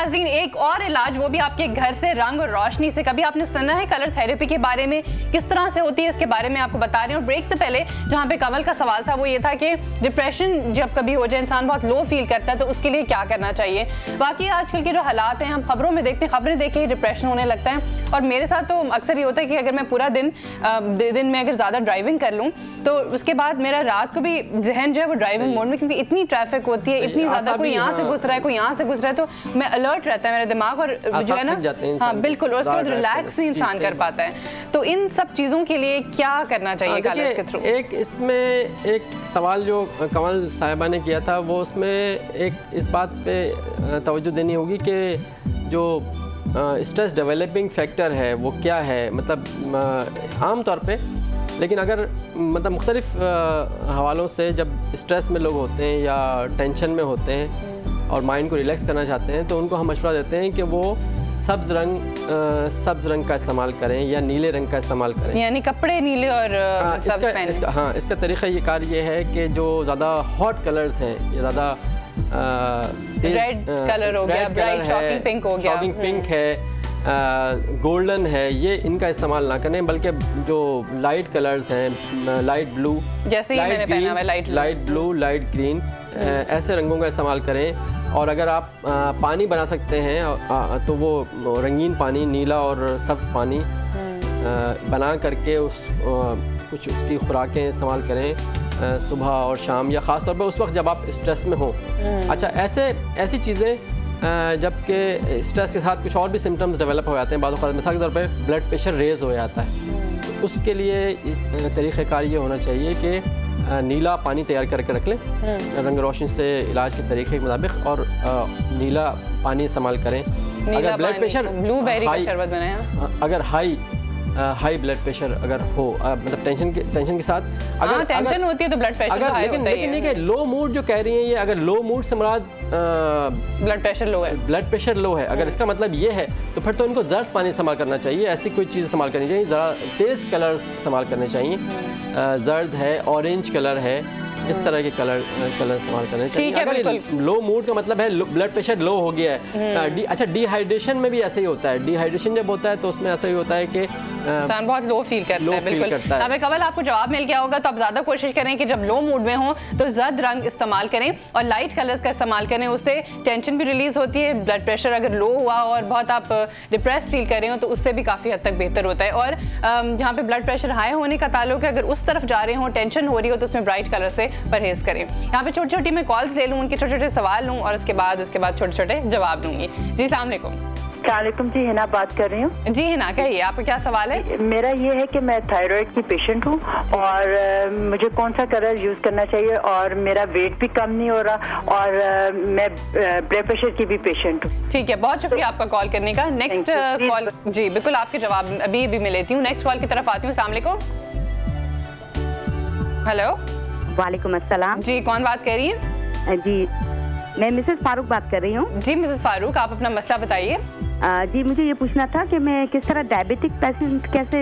नाज़रीन, एक और इलाज, वो भी आपके घर से रंग और रोशनी से। कभी आपने सुना है कलर थेरेपी के बारे में, किस तरह से होती है, इसके बारे में आपको बता रहे हैं। और ब्रेक से पहले जहाँ पे कमल का सवाल था वो ये था कि डिप्रेशन जब कभी हो जाए, इंसान बहुत लो फील करता है, तो उसके लिए क्या करना चाहिए। बाकी आजकल के जो हालात हैं, हम खबरों में देखते हैं, खबरें देख के डिप्रेशन होने लगता है। और मेरे साथ तो अक्सर ये होता है कि अगर मैं पूरा दिन में अगर ज़्यादा ड्राइविंग कर लूँ तो उसके बाद मेरा रात को भी जहन जो है वो ड्राइविंग मोड में, क्योंकि इतनी ट्रैफिक होती है, इतनी ज़्यादा, कोई यहाँ से घुस रहा है, कोई यहाँ से घुस रहा है, तो मैं अलर्ट रहता है मेरा दिमाग, और जो है ना, हाँ बिल्कुल, और उसके बाद रिलैक्स नहीं इंसान कर पाता है। तो इन सब चीज़ों के लिए क्या करना चाहिए कलर्स के थ्रू? एक इसमें एक सवाल जो कमल साहिबा ने किया था, वो उसमें एक इस बात पे तवज्जो देनी होगी कि जो स्ट्रेस डेवलपिंग फैक्टर है वो क्या है। मतलब आम तौर पे, लेकिन अगर मतलब मुख्तलिफ हवालों से जब स्ट्रेस में लोग होते हैं या टेंशन में होते हैं और माइंड को रिलैक्स करना चाहते हैं, तो उनको हम मशवरा देते हैं कि वो सब्ज़ रंग का इस्तेमाल करें या नीले रंग का इस्तेमाल करें, यानी कपड़े नीले और सब्ज़ पहनें। इसका तरीक़ा ये कार ये है कि जो ज़्यादा हॉट कलर्स हैं या ज़्यादा रेड कलर हो गया, ब्राइट शॉकिंग पिंक हो गया, शॉकिंग पिंक है, गोल्डन है, ये इनका इस्तेमाल ना करें, बल्कि जो लाइट कलर्स हैं, लाइट ब्लू, जैसे ही मैंने पहना हुआ है, लाइट ब्लू, लाइट ग्रीन, ऐसे रंगों का इस्तेमाल करें। और अगर आप पानी बना सकते हैं तो वो रंगीन पानी, नीला और सब्ज़ पानी बना करके कुछ उसकी खुराकें इस्तेमाल करें सुबह और शाम, या ख़ास तौर पर उस वक्त जब आप स्ट्रेस में हों। अच्छा, ऐसी चीज़ें जबकि स्ट्रेस के साथ कुछ और भी सिम्टम्स डेवलप हो जाते हैं, बाद मिसाल के तौर पे ब्लड प्रेशर रेज़ हो जाता है, तो उसके लिए तरीक़ेकार ये होना चाहिए कि नीला पानी तैयार करके रख लें रंग रोशनी से इलाज के तरीके के मुताबिक, और नीला पानी इस्तेमाल करें। अगर ब्लड प्रेशर, ब्लूबेरी का शरबत बनाया, अगर हाई ब्लड प्रेशर अगर हो, मतलब टेंशन के साथ अगर टेंशन होती है तो ब्लड प्रेशर हाई होता है। लेकिन लो मूड जो कह रही हैं, ये अगर लो मूड से मुराद ब्लड प्रेशर लो है, अगर इसका मतलब ये है, तो फिर तो इनको जर्द पानी इस्तेमाल करना चाहिए। ऐसी कोई चीज़ इस्तेमाल करनी चाहिए, ज़रा तेज़ कलर्स इस्तेमाल करने चाहिए, जर्द है, ऑरेंज कलर है, इस तरह के कलर इस्तेमाल करने चाहिए। अगर लो मूड का मतलब है ब्लड प्रेशर लो हो गया है। अच्छा, डिहाइड्रेशन में भी ऐसे ही होता है। डिहाइड्रेशन जब होता है तो उसमें ऐसा ही होता है कि इंसान बहुत लो फील करता है। बिल्कुल, अब कवल आपको जवाब मिल गया होगा, तो आप ज़्यादा कोशिश करें कि जब लो मूड में हो तो जर्द रंग इस्तेमाल करें और लाइट कलर्स का इस्तेमाल करें। उससे टेंशन भी रिलीज़ होती है, ब्लड प्रेशर अगर लो हुआ और बहुत आप डिप्रेस्ड फील कर रहे हो तो उससे भी काफ़ी हद तक बेहतर होता है। और जहाँ पे ब्लड प्रेशर हाई होने का ताल्लुक है, अगर उस तरफ जा रहे हो, टेंशन हो रही हो, तो उसमें ब्राइट कलर से परहेज करें। यहाँ पे छोटी छोटी मैं कॉल्स ले लूँ, उनके छोटे छोटे सवाल लूँ और उसके बाद छोटे छोटे जवाब दूंगी। जी अस्सलाम वालेकुम। जी हिना बात कर रही हूँ। जी हिना, कहिए आपका क्या सवाल है? मेरा ये है कि मैं थायराइड की पेशेंट हूँ और मुझे कौन सा कलर यूज करना चाहिए, और मेरा वेट भी कम नहीं हो रहा, और मैं ब्लड प्रेशर की भी पेशेंट हूँ। ठीक है, बहुत शुक्रिया आपका कॉल करने का। नेक्स्ट कॉल, जी बिल्कुल आपके जवाब अभी मैं लेती हूँ। नेक्स्ट कॉल की तरफ आती हूँ। अस्सलाम वालेकुम। हेलो, वालेकुम अस्सलाम। जी कौन बात कर रही है? जी मैं मिसेस फारूक बात कर रही हूँ। जी मिसेस फारूक, आप अपना मसला बताइए। जी मुझे ये पूछना था कि मैं किस तरह डायबिटिक पेशेंट कैसे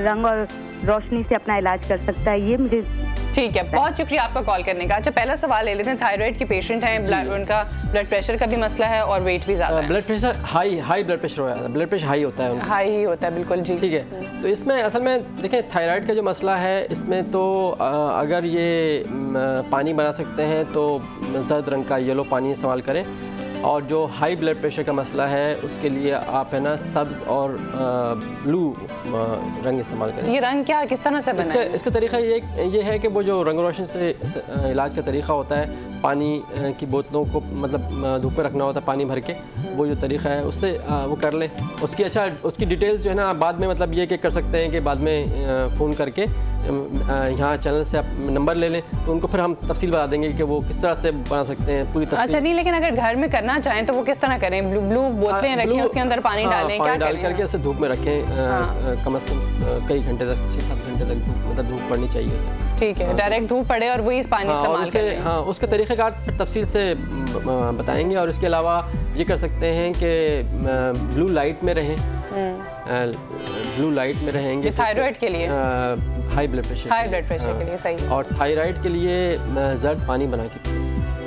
रंग और रोशनी से अपना इलाज कर सकता है, ये मुझे। ठीक है, बहुत शुक्रिया आपका कॉल करने का। अच्छा, पहला सवाल ले लेते हैं। थायराइड की पेशेंट हैं, उनका ब्लड प्रेशर का भी मसला है और वेट भी ज़्यादा है। Blood pressure high blood pressure हो जाता है, ब्लड प्रेशर हाई होता है, हाई ही होता है, बिल्कुल जी। ठीक है, तो इसमें असल में देखें, थायराइड का जो मसला है, इसमें तो अगर ये पानी बना सकते हैं तो जर्द रंग का येलो पानी इस्तेमाल करें, और जो हाई ब्लड प्रेशर का मसला है उसके लिए आप है ना सब्ज़ और ब्लू रंग इस्तेमाल करें। ये रंग क्या, किस तरह से बना है? इसका तरीका ये है कि वो जो रंग रोशन से इलाज का तरीका होता है, पानी की बोतलों को मतलब धूप में रखना होता है पानी भर के, वो जो तरीका है उससे वो कर लें। उसकी डिटेल्स जो है ना बाद में मतलब ये कि कर सकते हैं कि बाद में फ़ोन करके यहाँ चैनल से आप नंबर ले लें, तो उनको फिर हम तफसील बता देंगे कि वो किस तरह से बना सकते हैं पूरी तफसील। अच्छा नहीं, लेकिन अगर घर में करना चाहें तो वो किस तरह करें? ब्लू बोतलें रखें, उसके अंदर पानी डालें, क्या डाल करके उसे धूप में रखें, कम से कम कई घंटे तक, 6-7 घंटे तक मतलब धूप पड़नी चाहिए उसे। ठीक है, डायरेक्ट धूप पड़े और वही इस पानी इस्तेमाल करें। हाँ, उसका तरीक़ाकार तफसील से बताएंगे। और इसके अलावा ये कर सकते हैं कि ब्लू लाइट में रहें, ब्लू लाइट में रहेंगे थायराइड के लिए, हाई ब्लड प्रेशर के लिए सही। और थायराइड के लिए जर्द पानी बना के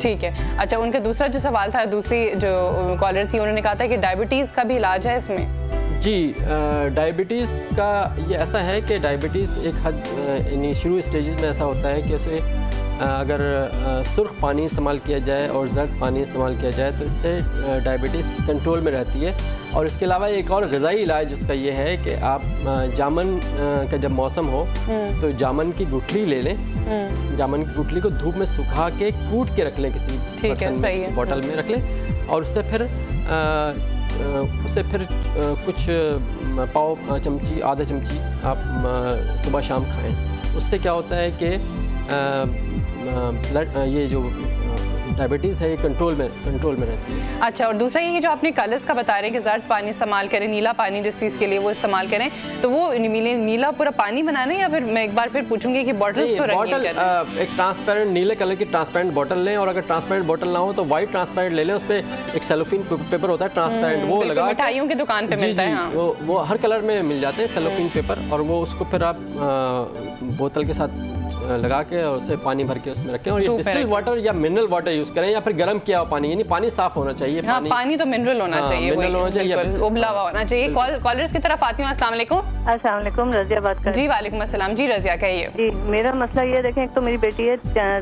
ठीक है। अच्छा, उनका दूसरा जो सवाल था, दूसरी जो कॉलर थी, उन्होंने कहा था कि डायबिटीज़ का भी इलाज है इसमें? जी, डायबिटीज़ का ये ऐसा है कि डायबिटीज़ एक हद यानी शुरू स्टेजेस में ऐसा होता है कि उसे अगर सुर्ख पानी इस्तेमाल किया जाए और ज़र्द पानी इस्तेमाल किया जाए तो इससे डायबिटीज़ कंट्रोल में रहती है। और इसके अलावा एक और ग़िज़ाई इलाज उसका ये है कि आप जामन का जब मौसम हो तो जामन की गुठली ले लें, जामन की गुठली को धूप में सुखा के कूट के रख लें, किसी बॉटल में रख लें और उससे फिर कुछ पाव चमची, आधा चमची आप सुबह शाम खाएं। उससे क्या होता है कि ये जो डायबिटीज़ है ये कंट्रोल में रहती है। अच्छा, और दूसरा ये जो आपने कलर्स का बता रहे हैं कि जर्द पानी इस्तेमाल करें, नीला पानी जिस चीज़ के लिए वो इस्तेमाल करें, तो वो नीला पूरा पानी बनाना है या फिर मैं एक बार फिर पूछूंगी कि बॉटल्स को रंगीन करना है? एक ट्रांसपेरेंट नीले कलर की ट्रांसपेरेंट बॉटल लें और अगर ट्रांसपेरेंट बॉटल ना हो तो वाइट ट्रांसपेरेंट ले लें, उस पर एक सेलोफिन पेपर होता है ट्रांसपेरेंट, वो लगा, मिठाइयों की दुकान पे मिलता है। वो हर कलर में मिल जाते हैं सेलोफिन पेपर, और वो उसको फिर आप बोतल के साथ लगा के और उसे पानी भर के उसमें रखें और ये डिस्टिल्ड वाटर या मिनरल वाटर यूज करें या फिर गर्म किया हुआ पानी, यानी पानी साफ होना चाहिए। हाँ, पानी तो मिनरल होना चाहिए, उबला हुआ होना चाहिए। कॉलर्स की तरफ आती हूँ। अस्सलाम वालेकुम। अस्सलाम वालेकुम, रज़िया बात कर। जी वालेकुम अस्सलाम। जी रज़िया कहिए। जी, मेरा मसला ये देखें, एक तो मेरी बेटी है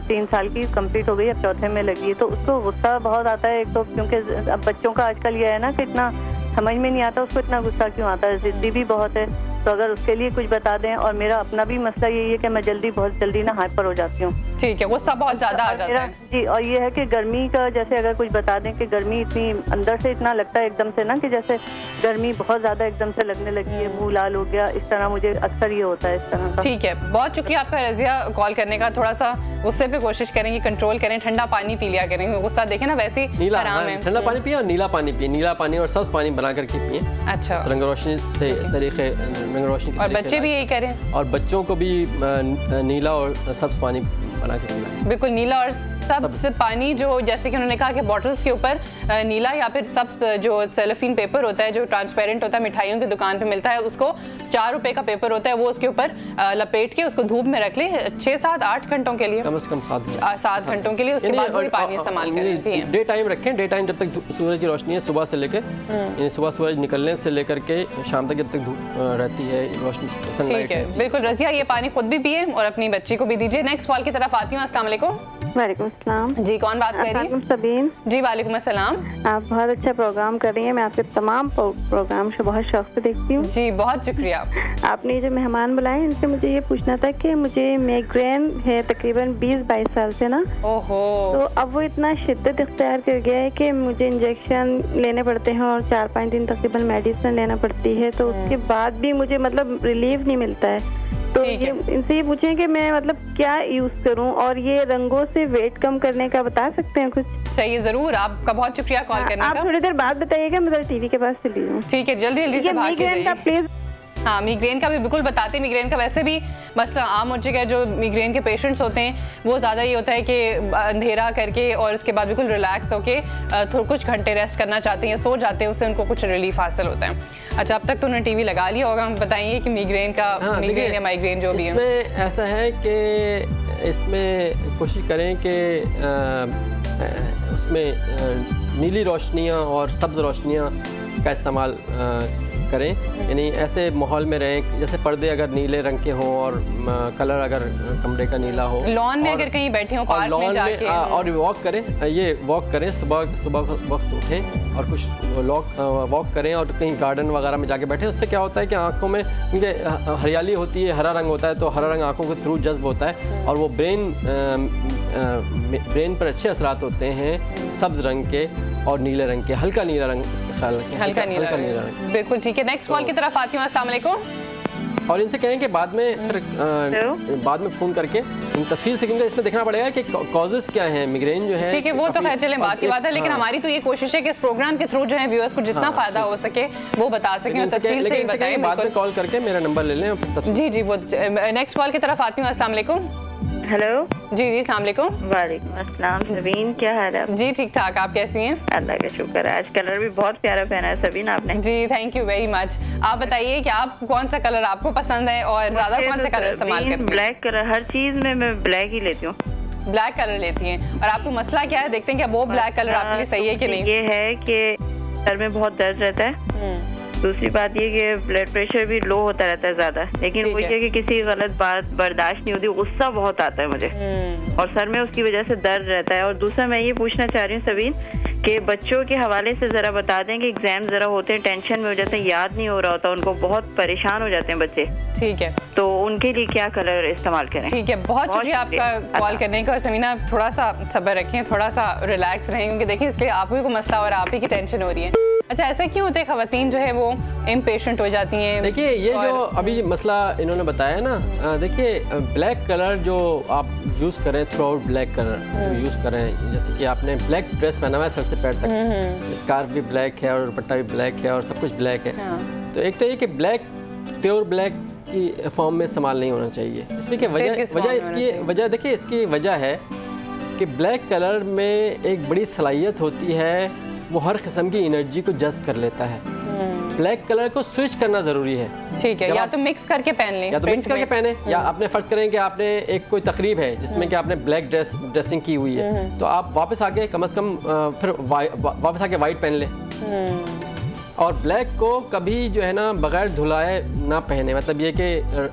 3 साल की, कंप्लीट हो गई, अब चौथे में लगी है, तो उसको गुस्सा बहुत आता है। एक तो क्योंकि अब बच्चों का आजकल ये है ना कि इतना समझ में नहीं आता उसको इतना गुस्सा क्यों आता है, जिद्दी भी बहुत है, तो अगर उसके लिए कुछ बता दें। और मेरा अपना भी मसला यही है कि मैं बहुत जल्दी ना हाइपर हो जाती हूँ। ठीक है, गुस्सा बहुत ज्यादा आ जाता है। जी, और ये है कि गर्मी का, जैसे अगर कुछ बता दें कि गर्मी इतनी अंदर से इतना लगता है एकदम से ना कि जैसे गर्मी बहुत ज्यादा एकदम से लगने लगी है, मुंह लाल हो गया, इस तरह मुझे अक्सर ये होता है इस तरह का। ठीक है, बहुत शुक्रिया आपका रज़िया कॉल करने का। थोड़ा सा गुस्से पे कोशिश करेंगे कंट्रोल करें, ठंडा पानी पी लिया करें, गुस्सा देखें ना वैसे आराम है। ठंडा पानी पिए और नीला पानी पिए, नीला पानी और सब्ज पानी बना करके पिए। अच्छा, रंग रोशनी से तरीके, रंग रोशनी, और बच्चे भी यही करें, और बच्चों को भी नीला और सब्ज पानी बना के पिलाएं। बिल्कुल नीला और सब्ज पानी, जो जैसे कि उन्होंने कहा कि बॉटल्स के ऊपर नीला या फिर सब्ज जो सेलोफिन पेपर होता है जो ट्रांसपेरेंट होता है, मिठाइयों की दुकान पे मिलता है, उसको 4 रुपए का पेपर होता है, वो उसके ऊपर लपेट के उसको धूप में रख लें 6, 7, 8 घंटों के लिए, कम से कम 7 घंटों के लिए। उसके बाद वही पानी इस्तेमाल करें। डे टाइम रखें, डे टाइम जब तक सूरज की रोशनी है, सुबह से लेकर सुबह सूरज निकलने से लेकर के शाम तक जब तक धूप रहती है रोशनी। ठीक है, बिल्कुल रज़िया, ये पानी खुद भी पिए और अपनी बच्ची को भी दीजिए। नेक्स्ट कॉल की तरफ आती हूँ। अस्सलाम वालेकुम। वालेकुम अस्सलाम। जी, कौन बात कर रही है? सबीन। जी वालेकुम अस्सलाम। आप बहुत अच्छा प्रोग्राम कर रही हैं, मैं आपके तमाम प्रोग्राम को बहुत शौक से देखती हूँ। जी, बहुत शुक्रिया। आपने जो मेहमान बुलाए इनसे मुझे ये पूछना था कि मुझे माइग्रेन है तकरीबन 20-22 साल से ना। ओहो। तो अब वो इतना शिद्दत इख्तियार कर गया है कि मुझे इंजेक्शन लेने पड़ते हैं और 4-5 दिन तकरीबन मेडिसिन लेना पड़ती है, तो उसके बाद भी मुझे मतलब रिलीफ नहीं मिलता है। तो ये इनसे ये पूछें कि मैं मतलब क्या यूज करूं, और ये रंगों से वेट कम करने का बता सकते हैं कुछ? सही है, जरूर। आपका बहुत शुक्रिया कॉल करने का। आप थोड़ी देर बाद बताइएगा, मैं टीवी के पास चली हूँ। ठीक है, जल्दी जल्दी से भाग के जाइए। प्लीज। हाँ, मिग्रेन का भी बिल्कुल बताते हैं। मिग्रेन का वैसे भी मसला आम हो चुका है। जो मिग्रेन के पेशेंट्स होते हैं वो ज़्यादा ये होता है कि अंधेरा करके और उसके बाद बिल्कुल रिलैक्स होके थोड़ा कुछ घंटे रेस्ट करना चाहते हैं, सो जाते हैं, उससे उनको कुछ रिलीफ हासिल होता है। अच्छा, अब तक तो उन्होंने टीवी लगा लिया होगा, हम बताइए कि मिग्रेन का मिग्रेन या माइग्रेन जो भी है, इसमें ऐसा है कि इसमें कोशिश करें कि उसमें नीली रोशनियाँ और सब्ज़ रोशनियाँ का इस्तेमाल करें, यानी ऐसे माहौल में रहें जैसे पर्दे अगर नीले रंग के हों और कलर अगर कमरे का नीला हो, लॉन में अगर कहीं बैठे हो, पार्क में जाके और वॉक करें, ये वॉक करें, सुबह वक्त उठें और कुछ वॉक करें और कहीं गार्डन वगैरह में जाके बैठें। उससे क्या होता है कि आंखों में, क्योंकि हरियाली होती है, हरा रंग होता है, तो हरा रंग आंखों के थ्रू जज्ब होता है और वो ब्रेन पर अच्छे असरात होते हैं सब्ज रंग के और नीले रंग के, हल्का नीला रंग, इसका ख्याल रखें, हल्का नीला रंग। बिल्कुल ठीक है। नेक्स्ट कॉल की तरफ आती हूँ। अस्सलाम वालेकुम। और इनसे कहें कि बाद में फ़ोन करके तफसील से, क्योंकि इसमें देखना पड़ेगा कि कॉजेस क्या हैं मिग्रेन जो है। ठीक है, वो तो खैर चलें बात की बात है, लेकिन हमारी तो ये कोशिश है कि इस प्रोग्राम के थ्रू जो है व्यूअर्स को जितना फायदा हो सके वो बता सकें और तफसील से बताएं। बाद में कॉल करके मेरा नंबर ले लें। जी जी, वो नेक्स्ट कॉल की तरफ आती हूँ। अस्सलाम वालेकुम। हेलो। जी जी, अस्सलाम वालेकुम। वालेकुम अस्सलाम। सबीन, क्या हाल है? जी ठीक ठाक, आप कैसी हैं? अल्लाह का शुक्र है। आज कलर भी बहुत प्यारा पहना है सबीन आपने। जी, थैंक यू वेरी मच। आप बताइए कि आप कौन सा कलर आपको पसंद है और ज्यादा कौन सा कलर इस्तेमाल करते हैं? ब्लैक कलर, हर चीज में मैं ब्लैक ही लेती हूँ। ब्लैक कलर लेती हैं और आपको मसला क्या है, देखते हैं क्या वो ब्लैक कलर आपके लिए सही है कि नहीं। ये है कि सर में बहुत दर्द रहता है, दूसरी बात ये कि ब्लड प्रेशर भी लो होता रहता है ज्यादा, लेकिन वो ये कि किसी गलत बात बर्दाश्त नहीं होती, गुस्सा बहुत आता है मुझे और सर में उसकी वजह से दर्द रहता है। और दूसरा मैं ये पूछना चाह रही हूँ सबीन कि बच्चों के हवाले से जरा बता दें कि एग्जाम जरा होते हैं, टेंशन में हो जाते हैं, याद नहीं हो रहा होता, उनको बहुत परेशान हो जाते हैं बच्चे। ठीक है, तो उनके लिए क्या कलर इस्तेमाल करें? ठीक है, बहुत शुक्रिया आपका कॉल करने का। और समीना थोड़ा सा सब्र रखें, थोड़ा सा रिलैक्स रहें, क्योंकि देखिए इसके आप ही को मसला और आप ही की टेंशन हो रही है। अच्छा, ऐसा क्यों होता है खवातीन जो है वो इम्पेशेंट हो जाती हैं? देखिए ये जो अभी मसला इन्होंने बताया ना, देखिए ब्लैक कलर जो आप यूज़ करें, थ्रू आउट ब्लैक कलर जो यूज़ करें, जैसे कि आपने ब्लैक ड्रेस पहना हुआ है सर से पैर तक, स्कार्फ भी ब्लैक है और दुपट्टा भी ब्लैक है और सब कुछ ब्लैक है। तो एक तो ये कि ब्लैक प्योर ब्लैक की फॉर्म में इस्तेमाल नहीं होना चाहिए, इसलिए कि वजह देखिए इसकी वजह है कि ब्लैक कलर में एक बड़ी सलाहियत होती है, वो हर किस्म की एनर्जी को जज्ब कर लेता है। ब्लैक कलर को स्विच करना जरूरी है। ठीक है, या तो मिक्स करके पहन लें, या तो मिक्स करके पहने, या आपने फर्ज करें कि आपने एक कोई तकरीब है जिसमें कि आपने ब्लैक ड्रेसिंग की हुई है, तो आप वापस आके कम से कम फिर वापस आके वाइट पहन लें। और ब्लैक को कभी जो है ना बगैर धुलाए ना पहने, मतलब ये कि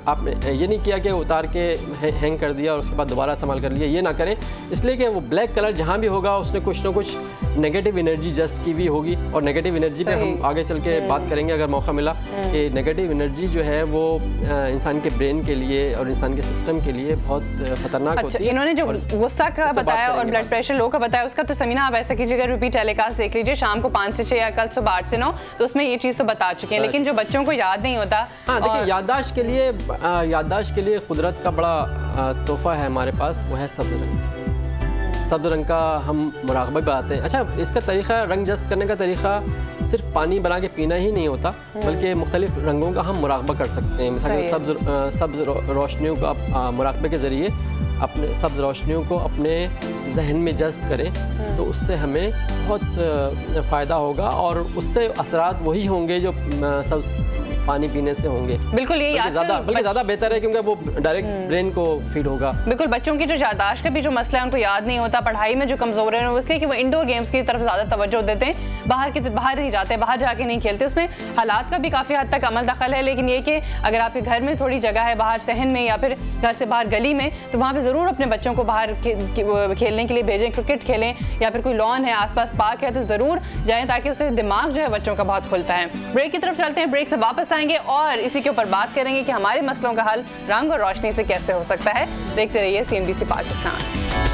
आपने ये नहीं किया कि उतार के हैंग कर दिया और उसके बाद दोबारा इस्तेमाल कर लिया, ये ना करें, इसलिए कि वो ब्लैक कलर जहाँ भी होगा उसने कुछ ना कुछ नेगेटिव एनर्जी जस्ट की हुई होगी। और नेगेटिव एनर्जी पे हम आगे चल के बात करेंगे अगर मौका मिला, कि नेगेटिव एनर्जी जो है वो इंसान के ब्रेन के लिए और इंसान के सिस्टम के लिए बहुत खतरनाक होती है। इन्होंने जो गुस्सा का बताया और ब्लड प्रेशर लो का बताया, उसका तो समीना आप ऐसा कीजिएगा, रिपीट टेलीकास्ट देख लीजिए शाम को 5 से 6 या कल सुबह 8 से 9, तो उसमें ये चीज़ तो बता चुके हैं, लेकिन जो बच्चों को याद नहीं होता। हाँ, देखिए याददाश्त के लिए कुदरत का बड़ा तोहफा है हमारे पास, वो है सब्ज़ रंग। सब्ज़ रंग का हम मुराक़बा भी बताते हैं। अच्छा, इसका तरीक़ा, रंग जज्ब करने का तरीक़ा सिर्फ पानी बना के पीना ही नहीं होता, बल्कि मुख्तलिफ रंगों का हम मुराक़बा कर सकते हैं। मिसाल सब्ज़ रोशनियों का मुराक़बे के ज़रिए अपने सब्ज़ रोशनियों को अपने जहन में जज्ब करें, तो उससे हमें बहुत फ़ायदा होगा और उससे असरात वही होंगे जो पानी पीने से होंगे। बिल्कुल, यही बल्कि ज़्यादा बेहतर है, क्योंकि वो डायरेक्ट ब्रेन को फीड होगा। बिल्कुल, बच्चों की जो याददाश्त का भी जो मसला है, उनको याद नहीं होता, पढ़ाई में जो कमज़ोर है, इसलिए कि वो इंडोर गेम्स की तरफ ज़्यादा तवज्जो देते हैं, बाहर नहीं जाते, बाहर जाके नहीं खेलते। उसमें हालात का भी काफ़ी हद तक अमल दखल है, लेकिन ये कि अगर आपके घर में थोड़ी जगह है, बाहर सहन में या फिर घर से बाहर गली में, तो वहाँ पर ज़रूर अपने बच्चों को बाहर खेलने के लिए भेजें, क्रिकेट खेलें, या फिर कोई लॉन है, आसपास पार्क है, तो ज़रूर जाएँ, ताकि उससे दिमाग जो है बच्चों का बहुत खुलता है। ब्रेक की तरफ चलते हैं, ब्रेक से वापस आएंगे और इसी के ऊपर बात करेंगे कि हमारे मसलों का हल रंग और रोशनी से कैसे हो सकता है। देखते रहिए CNBC पाकिस्तान।